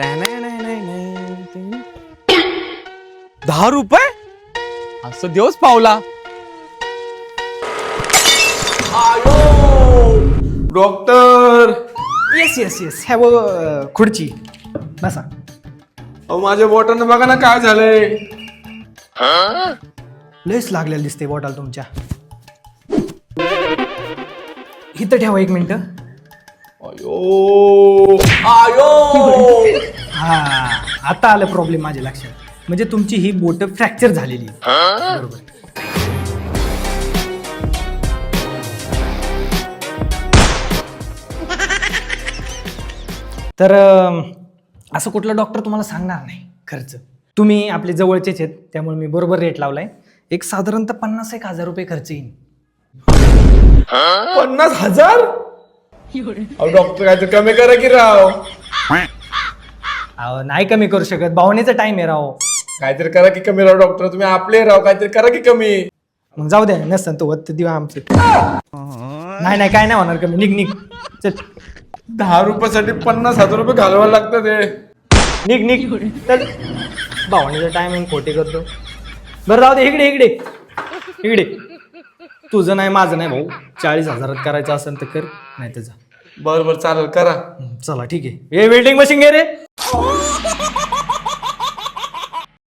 ₹10 असं देवच पावला. Doctor yes yes yes have खुर्ची बसा. माझ्या बोटानं बघा ना काय झालंय. लयच लागलेलं दिसते बॉटल तुमच्या. इथं ठेवा 1 मिनिट. आयो आयो हा आता आलं प्रॉब्लेम माझ्या लक्षात. म्हणजे तुमची ही बोट फ्रॅक्चर झालेली आहे. बरोबर. तर असं कुठलं डॉक्टर तुम्हाला सांगणार नाही खर्च. तुम्ही आपले जवळचेच आहेत त्यामुळे मी बरोबर रेट लावलाय. एक साधारणतः 50,000 रुपये खर्च येईल. 50,000? डॉक्टर काय तर कमी करा की राव. अहो, नाही कमी करू शकत. भावनेचा टाइम आहे राव. काहीतरी करा की कमी राव. डॉक्टर तुम्ही आपले राव. काहीतरी करा की कमी. मग जाऊ द्या नसतं तो होत दिवा आमचे. नाही नाही काय नाही होणार कमी. निघ निघ चल. 10 रुपयासाठी 50,000 रुपये घालवायला लागतात ते. निघ निघ चल. भावनेचा टायमिंग खोटे करतो. बरं जाऊ दे. इकडे इकडे इकडे. तुझं नाही माझं नाही भाऊ. 40,000 करायचं असेल तर कर नाही तर जा. बरं बरं चालेल करा. चला ठीक आहे. हे वेल्डिंग मशीन घे रे.